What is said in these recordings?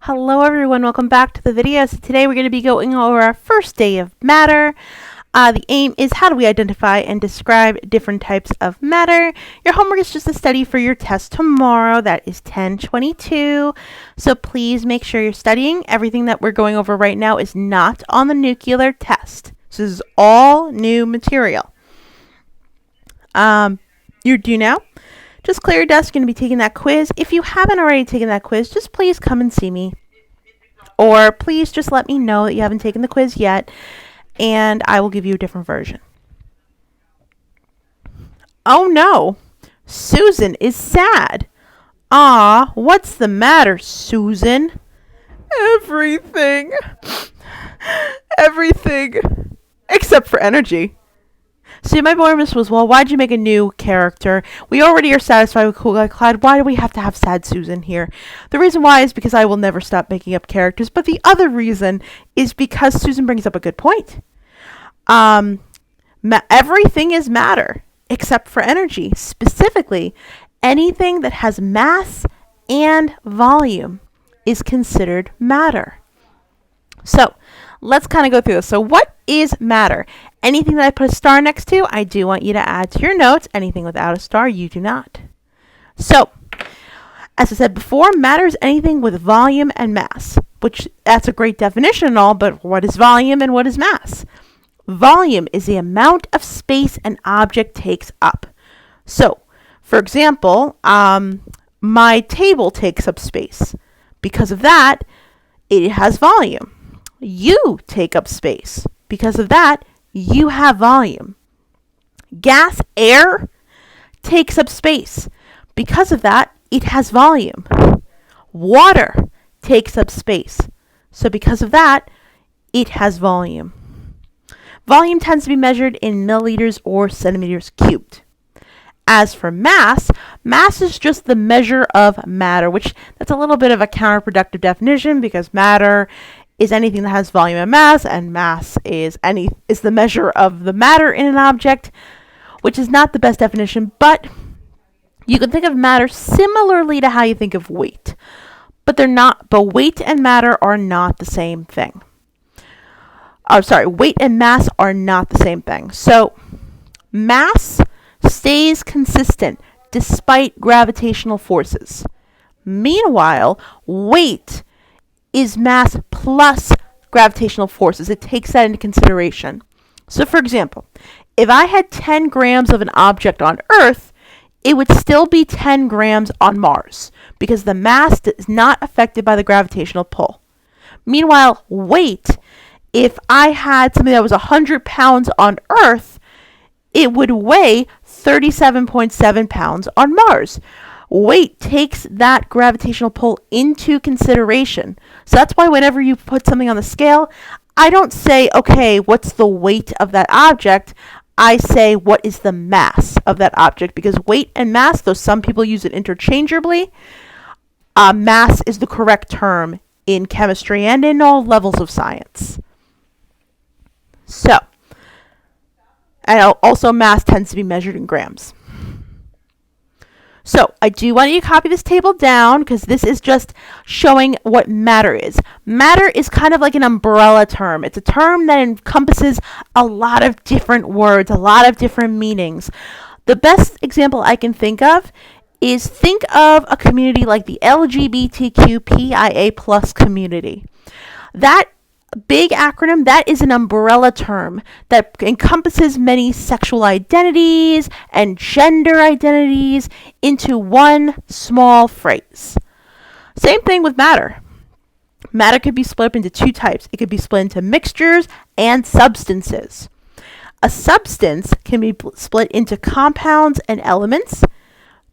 Hello everyone, welcome back to the video. So today we're going to be going over our first day of matter. The aim is how do we identify and describe different types of matter. Your homework is just a study for your test tomorrow. That is 10/22. So please make sure you're studying. Everything that we're going over right now is not on the nuclear test. So this is all new material. You're due now. Just clear your desk. You're going to be taking that quiz. If you haven't already taken that quiz, just please come and see me. Or please just let me know that you haven't taken the quiz yet, and I will give you a different version. Oh no, Susan is sad. Ah, what's the matter, Susan? Everything. Everything. Except for energy. See, my bonus was, well, why'd you make a new character? We already are satisfied with Cool Guy Clyde. Why do we have to have Sad Susan here? The reason why is because I will never stop making up characters. But the other reason is because Susan brings up a good point. Everything is matter except for energy. Specifically, anything that has mass and volume is considered matter. So let's kind of go through this. So what is matter? Anything that I put a star next to, I do want you to add to your notes. Anything without a star, you do not. So, as I said before, matter is anything with volume and mass, which that's a great definition and all, but what is volume and what is mass? Volume is the amount of space an object takes up. So, for example, my table takes up space. Because of that, it has volume. You take up space. Because of that, you have volume. Gas, air, takes up space. Because of that, it has volume. Water takes up space. So because of that, it has volume. Volume tends to be measured in milliliters or centimeters cubed. As for mass, mass is just the measure of matter, which that's a little bit of a counterproductive definition because matter is anything that has volume and mass is the measure of the matter in an object, which is not the best definition, but you can think of matter similarly to how you think of weight. But they're not, but weight and matter are not the same thing. Weight and mass are not the same thing. So mass stays consistent despite gravitational forces. Meanwhile, weight is mass plus gravitational forces. It takes that into consideration. So for example, if I had 10 grams of an object on Earth, it would still be 10 grams on Mars because the mass is not affected by the gravitational pull. Meanwhile, weight, if I had something that was 100 pounds on Earth, it would weigh 37.7 pounds on Mars. Weight takes that gravitational pull into consideration. So that's why whenever you put something on the scale, I don't say, okay, what's the weight of that object? I say, what is the mass of that object? Because weight and mass, though some people use it interchangeably, mass is the correct term in chemistry and in all levels of science. So, and also mass tends to be measured in grams. So, I do want you to copy this table down because this is just showing what matter is. Matter is kind of like an umbrella term. It's a term that encompasses a lot of different words, a lot of different meanings. The best example I can think of is think of a community like the LGBTQIA+ community. That big acronym, that is an umbrella term that encompasses many sexual identities and gender identities into one small phrase. Same thing with matter. Matter could be split up into two types. It could be split into mixtures and substances. A substance can be split into compounds and elements.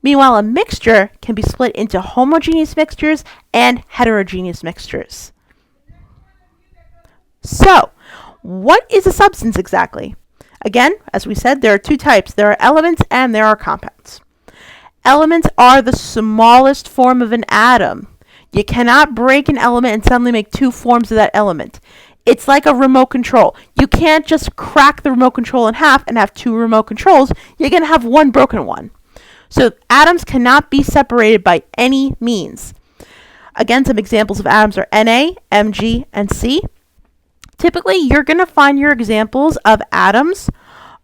Meanwhile, a mixture can be split into homogeneous mixtures and heterogeneous mixtures. So, what is a substance exactly? Again, as we said, there are two types. There are elements and there are compounds. Elements are the smallest form of an atom. You cannot break an element and suddenly make two forms of that element. It's like a remote control. You can't just crack the remote control in half and have two remote controls. You're going to have one broken one. So atoms cannot be separated by any means. Again, some examples of atoms are Na, Mg, and C. Typically, you're going to find your examples of atoms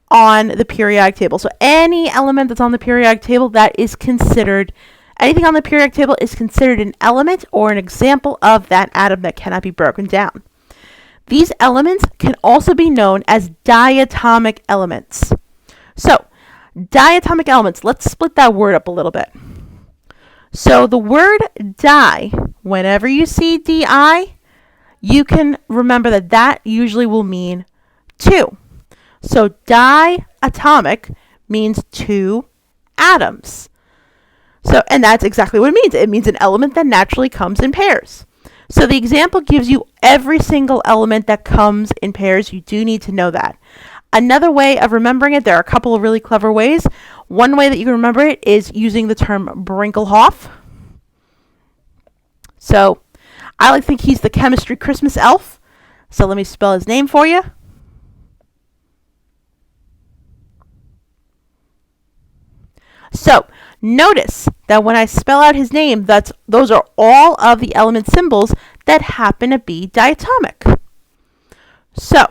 on the periodic table. So any element that's on the periodic table that is considered, anything on the periodic table is considered an element or an example of that atom that cannot be broken down. These elements can also be known as diatomic elements. So, diatomic elements, let's split that word up a little bit. So the word di, whenever you see di, you can remember that that usually will mean two. So diatomic means two atoms. So, and that's exactly what it means. It means an element that naturally comes in pairs. So the example gives you every single element that comes in pairs. You do need to know that. Another way of remembering it, there are a couple of really clever ways. One way that you can remember it is using the term Brinkelhoff. So I like to think he's the chemistry Christmas elf. So let me spell his name for you. So notice that when I spell out his name, those are all of the element symbols that happen to be diatomic. So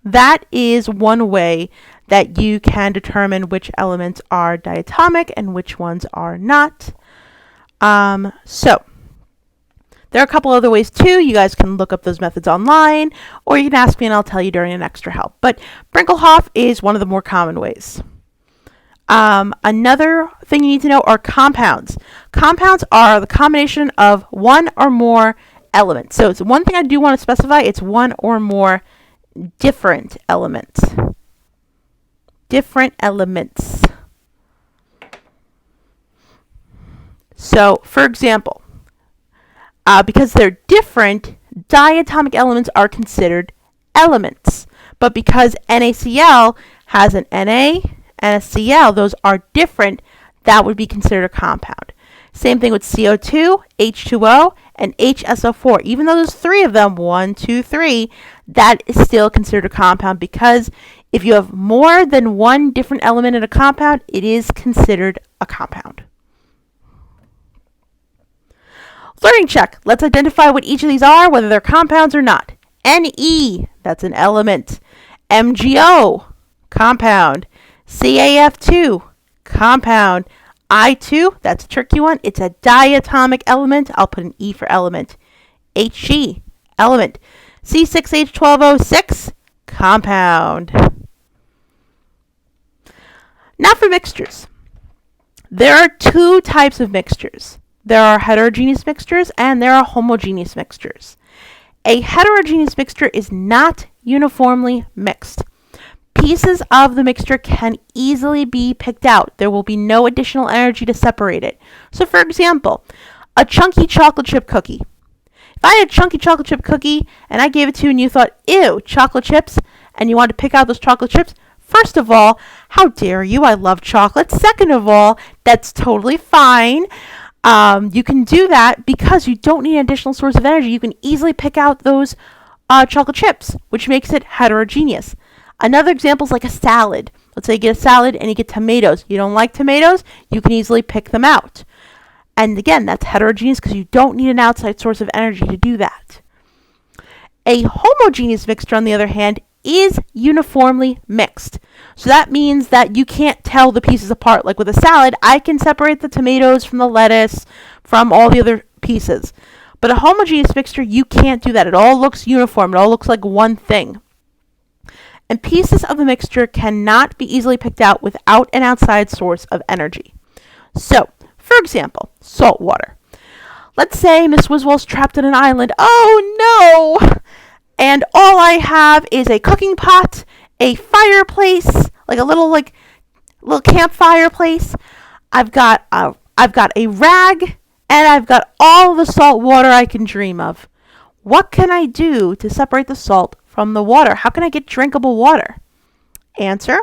that is one way that you can determine which elements are diatomic and which ones are not. So there are a couple other ways too. You guys can look up those methods online, or you can ask me and I'll tell you during an extra help. But Brinkelhoff is one of the more common ways. Another thing you need to know are compounds. Compounds are the combination of one or more elements. So it's one thing I do want to specify, it's one or more different elements. Different elements. So, for example, because they're different, diatomic elements are considered elements. But because NaCl has an Na and a Cl, those are different, that would be considered a compound. Same thing with CO2, H2O, and HSO4. Even though there's three of them, 1, 2, 3, that is still considered a compound because if you have more than one different element in a compound, it is considered a compound. Learning check. Let's identify what each of these are, whether they're compounds or not. Ne, that's an element. MgO, compound. CaF2, compound. I2, that's a tricky one. It's a diatomic element. I'll put an E for element. Hg, element. C6H12O6, compound. Now for mixtures. There are two types of mixtures. There are heterogeneous mixtures and there are homogeneous mixtures. A heterogeneous mixture is not uniformly mixed. Pieces of the mixture can easily be picked out. There will be no additional energy to separate it. So for example, a chunky chocolate chip cookie. If I had a chunky chocolate chip cookie and I gave it to you and you thought, ew, chocolate chips, and you wanted to pick out those chocolate chips, first of all, how dare you? I love chocolate. Second of all, that's totally fine. You can do that because you don't need an additional source of energy. You can easily pick out those chocolate chips, which makes it heterogeneous. Another example is like a salad. Let's say you get a salad and you get tomatoes. You don't like tomatoes, you can easily pick them out. And again, that's heterogeneous because you don't need an outside source of energy to do that. A homogeneous mixture, on the other hand, is uniformly mixed. So that means that you can't tell the pieces apart. Like with a salad, I can separate the tomatoes from the lettuce, from all the other pieces. But a homogeneous mixture, you can't do that. It all looks uniform. It all looks like one thing. And pieces of the mixture cannot be easily picked out without an outside source of energy. So, for example, salt water. Let's say Miss Wiswell's trapped on an island. Oh no! And all I have is a cooking pot, a fireplace, like a little campfire place. I've got a rag, and I've got all the salt water I can dream of. What can I do to separate the salt from the water? How can I get drinkable water? Answer: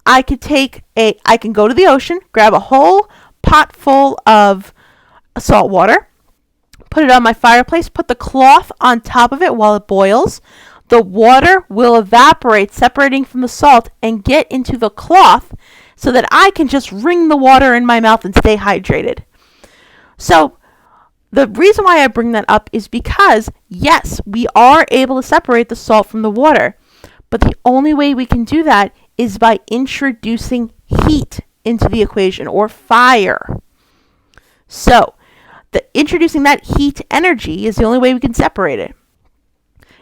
I can go to the ocean, grab a whole pot full of salt water, put it on my fireplace, put the cloth on top of it while it boils. The water will evaporate, separating from the salt, and get into the cloth so that I can just wring the water in my mouth and stay hydrated. So The reason why I bring that up is because, yes, we are able to separate the salt from the water, but the only way we can do that is by introducing heat into the equation, or fire. So, introducing that heat energy is the only way we can separate it.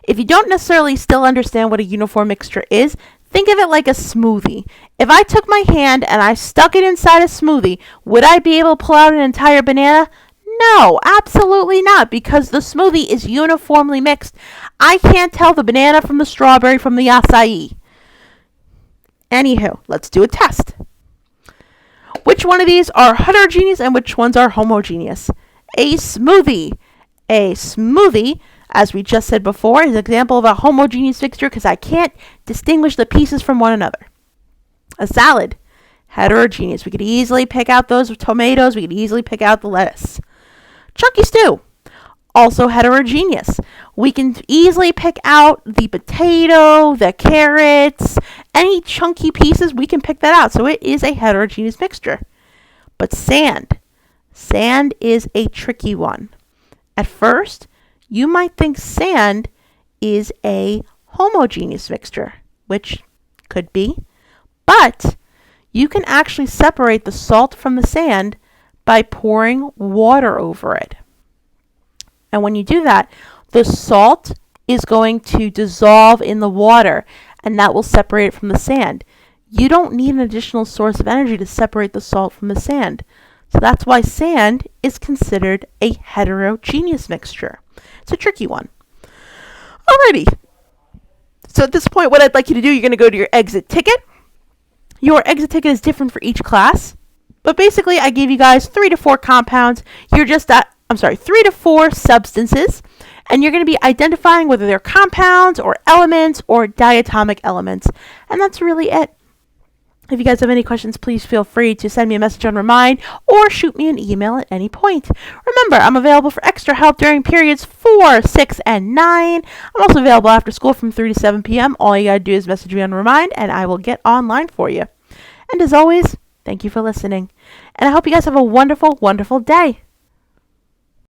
If you don't necessarily still understand what a uniform mixture is, think of it like a smoothie. If I took my hand and I stuck it inside a smoothie, would I be able to pull out an entire banana? No, absolutely not, because the smoothie is uniformly mixed. I can't tell the banana from the strawberry from the acai. Anywho, let's do a test. Which one of these are heterogeneous and which ones are homogeneous? A smoothie. A smoothie, as we just said before, is an example of a homogeneous mixture because I can't distinguish the pieces from one another. A salad, heterogeneous. We could easily pick out those tomatoes. We could easily pick out the lettuce. Chunky stew, also heterogeneous. We can easily pick out the potato, the carrots, any chunky pieces, we can pick that out. So it is a heterogeneous mixture. But sand is a tricky one. At first, you might think sand is a homogeneous mixture, which could be, but you can actually separate the salt from the sand by pouring water over it. And when you do that, the salt is going to dissolve in the water, and that will separate it from the sand. You don't need an additional source of energy to separate the salt from the sand. So that's why sand is considered a heterogeneous mixture. It's a tricky one. Alrighty. So at this point, what I'd like you to do, you're going to go to your exit ticket. Your exit ticket is different for each class. But basically, I gave you guys 3 to 4 compounds. 3 to 4 substances. And you're going to be identifying whether they're compounds or elements or diatomic elements. And that's really it. If you guys have any questions, please feel free to send me a message on Remind or shoot me an email at any point. Remember, I'm available for extra help during periods 4, 6, and 9. I'm also available after school from 3 to 7 p.m. All you got to do is message me on Remind, and I will get online for you. And as always, thank you for listening. And I hope you guys have a wonderful, wonderful day.